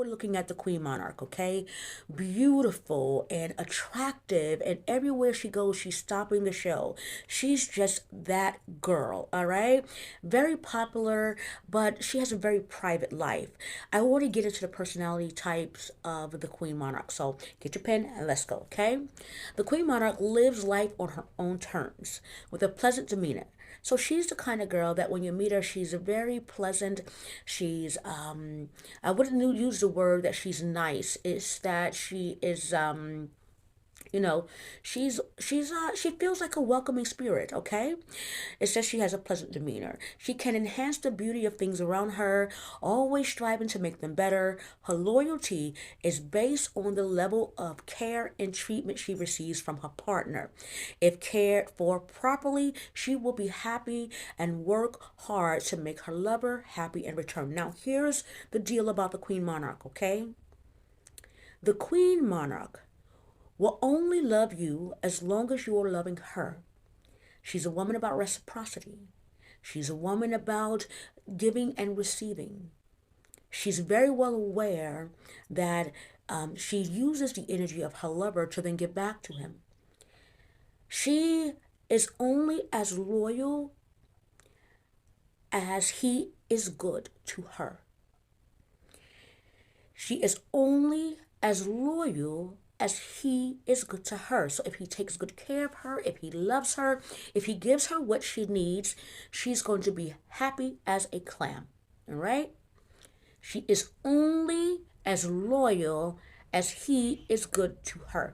we're looking at the Queen Monarch, okay? Beautiful and attractive, and everywhere she goes, she's stopping the show. She's just that girl, all right? Very popular, but she has a very private life. I want to get into the personality types of the Queen Monarch, so get your pen and let's go, okay? The Queen Monarch lives life on her own terms with a pleasant demeanor. So she's the kind of girl that when you meet her, she's very pleasant. She's I wouldn't use the word that she's nice. It's that she is you know, she feels like a welcoming spirit, okay? It says she has a pleasant demeanor. She can enhance the beauty of things around her, always striving to make them better. Her loyalty is based on the level of care and treatment she receives from her partner. If cared for properly, she will be happy and work hard to make her lover happy in return. Now, here's the deal about the Queen Monarch, okay? The Queen Monarch will only love you as long as you are loving her. She's a woman about reciprocity. She's a woman about giving and receiving. She's very well aware that she uses the energy of her lover to then give back to him. She is only as loyal as he is good to her. She is only as loyal as he is good to her. So if he takes good care of her, if he loves her, if he gives her what she needs, she's going to be happy as a clam. All right? She is only as loyal as he is good to her.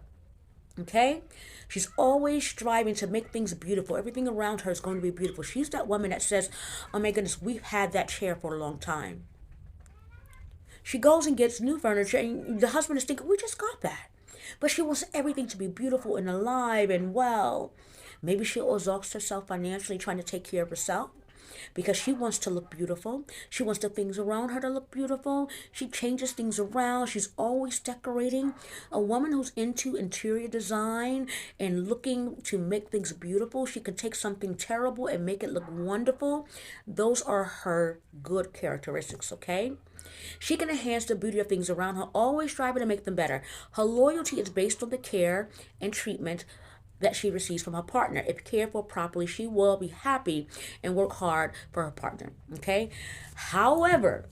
Okay? She's always striving to make things beautiful. Everything around her is going to be beautiful. She's that woman that says, oh my goodness, we've had that chair for a long time. She goes and gets new furniture, and the husband is thinking, we just got that. But she wants everything to be beautiful and alive and well. Maybe she'll exhaust herself financially trying to take care of herself because she wants to look beautiful. She wants the things around her to look beautiful. She changes things around. She's always decorating. A woman who's into interior design and looking to make things beautiful. She can take something terrible and make it look wonderful. Those are her good characteristics, okay? She can enhance the beauty of things around her, always striving to make them better. Her loyalty is based on the care and treatment that she receives from her partner. If cared for properly, she will be happy and work hard for her partner. Okay? However,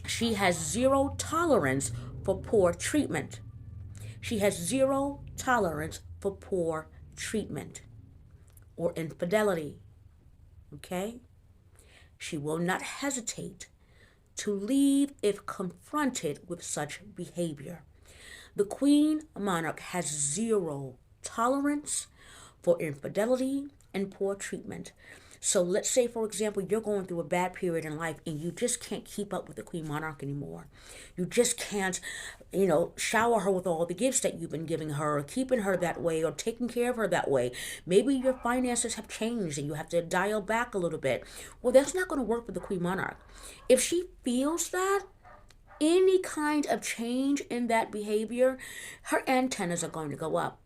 she has zero tolerance for poor treatment. She has zero tolerance for poor treatment or infidelity. Okay? She will not hesitate to leave if confronted with such behavior. The Queen Monarch has zero tolerance for infidelity and poor treatment. So let's say, for example, you're going through a bad period in life and you just can't keep up with the Queen Monarch anymore. You just can't, shower her with all the gifts that you've been giving her or keeping her that way or taking care of her that way. Maybe your finances have changed and you have to dial back a little bit. Well, that's not going to work for the Queen Monarch. If she feels that, any kind of change in that behavior, her antennas are going to go up.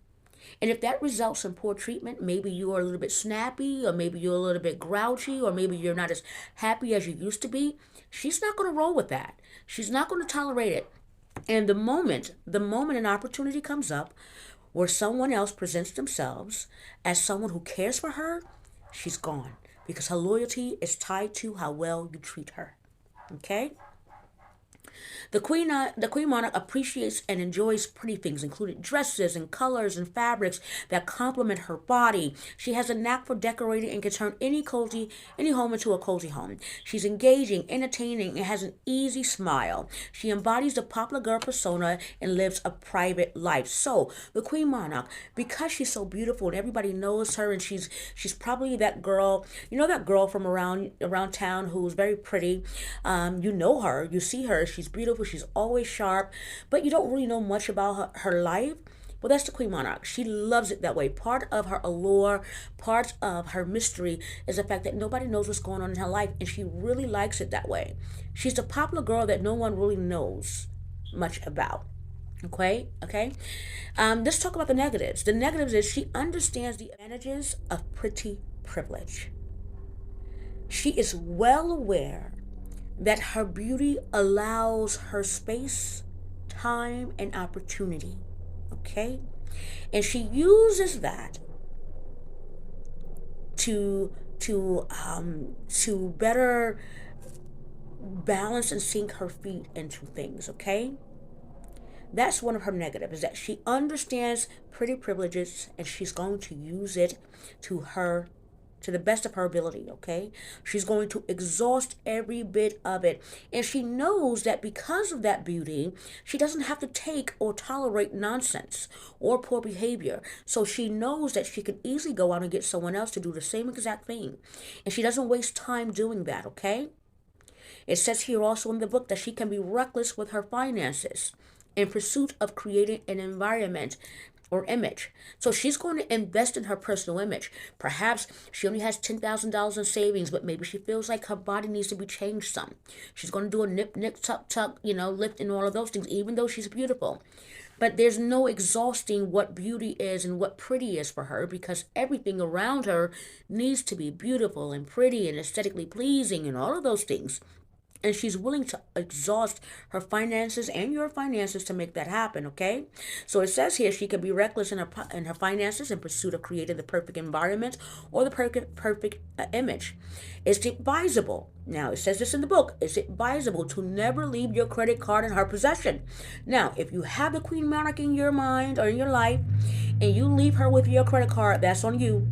And if that results in poor treatment, maybe you are a little bit snappy, or maybe you're a little bit grouchy, or maybe you're not as happy as you used to be, she's not going to roll with that. She's not going to tolerate it. And the moment an opportunity comes up where someone else presents themselves as someone who cares for her, she's gone. Because her loyalty is tied to how well you treat her. Okay? The Queen Monarch appreciates and enjoys pretty things, including dresses and colors and fabrics that complement her body. She has a knack for decorating and can turn any home into a cozy home. She's engaging, entertaining, and has an easy smile. She embodies the popular girl persona and lives a private life. So the Queen Monarch, because she's so beautiful and everybody knows her, and she's probably that girl, that girl from around town who's very pretty. You know her, you see her, she's beautiful, she's always sharp, but you don't really know much about her life. Well, that's the Queen Monarch. She loves it that way. Part of her allure, part of her mystery is the fact that nobody knows what's going on in her life, and she really likes it that way. She's the popular girl that no one really knows much about. Okay. Let's talk about the negatives. The negatives is she understands the advantages of pretty privilege. She is well aware that her beauty allows her space, time, and opportunity. Okay? And she uses that to to better balance and sink her feet into things. Okay? That's one of her negatives, is that she understands pretty privileges and she's going to use it to the best of her ability, okay? She's going to exhaust every bit of it. And she knows that because of that beauty, she doesn't have to take or tolerate nonsense or poor behavior. So she knows that she can easily go out and get someone else to do the same exact thing. And she doesn't waste time doing that, okay? It says here also in the book that she can be reckless with her finances in pursuit of creating an environment or image. So she's going to invest in her personal image. Perhaps she only has $10,000 in savings, but maybe she feels like her body needs to be changed some. She's going to do a nip, nip, tuck, tuck, lift and all of those things, even though she's beautiful. But there's no exhausting what beauty is and what pretty is for her, because everything around her needs to be beautiful and pretty and aesthetically pleasing and all of those things. And she's willing to exhaust her finances and your finances to make that happen, okay? So it says here she can be reckless in her finances in pursuit of creating the perfect environment or the perfect image. It's advisable. Now, it says this in the book. It's advisable to never leave your credit card in her possession. Now, if you have the Queen Monarch in your mind or in your life and you leave her with your credit card, that's on you.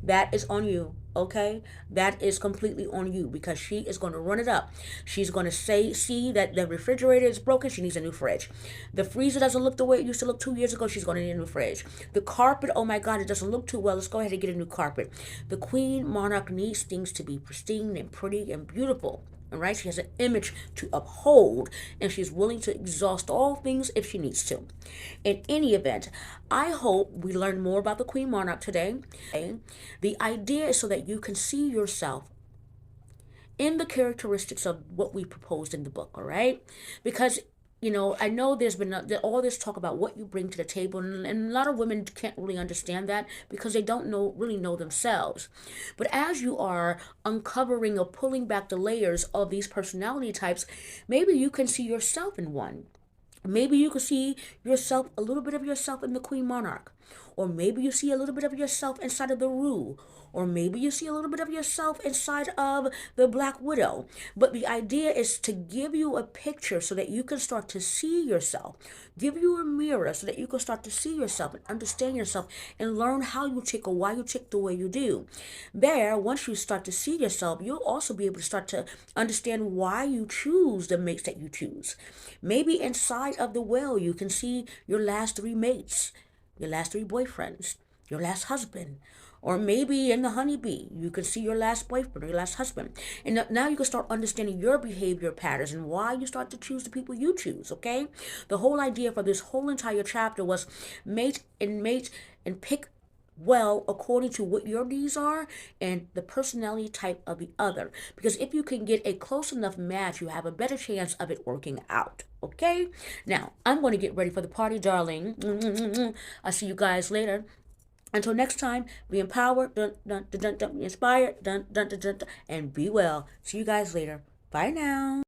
That is on you. Okay, that is completely on you, because she is going to run it up. She's going to see that the refrigerator is broken. She needs a new fridge. The freezer doesn't look the way it used to look 2 years ago. She's going to need a new fridge. The carpet, oh my God, it doesn't look too well. Let's go ahead and get a new carpet. The Queen Monarch needs things to be pristine and pretty and beautiful. All right, she has an image to uphold, and she's willing to exhaust all things if she needs to. In any event, I hope we learn more about the Queen Monarch today. The idea is so that you can see yourself in the characteristics of what we proposed in the book, all right? Because I know there's been all this talk about what you bring to the table, and a lot of women can't really understand that because they don't really know themselves. But as you are uncovering or pulling back the layers of these personality types, maybe you can see yourself in one. Maybe you can see yourself, a little bit of yourself in the Queen Monarch. Or maybe you see a little bit of yourself inside of the Rue. Or maybe you see a little bit of yourself inside of the Black Widow. But the idea is to give you a picture so that you can start to see yourself. Give you a mirror so that you can start to see yourself and understand yourself and learn how you tick or why you tick the way you do. There, once you start to see yourself, you'll also be able to start to understand why you choose the mates that you choose. Maybe inside of the well, you can see your last 3 mates, your last 3 boyfriends, your last husband. Or maybe in the honeybee, you can see your last boyfriend or your last husband. And now you can start understanding your behavior patterns and why you start to choose the people you choose, okay? The whole idea for this whole entire chapter was mate and pick well according to what your needs are and the personality type of the other. Because if you can get a close enough match, you have a better chance of it working out. Okay? Now, I'm going to get ready for the party, darling. I'll see you guys later. Until next time, be empowered, be inspired, and be well. See you guys later. Bye now.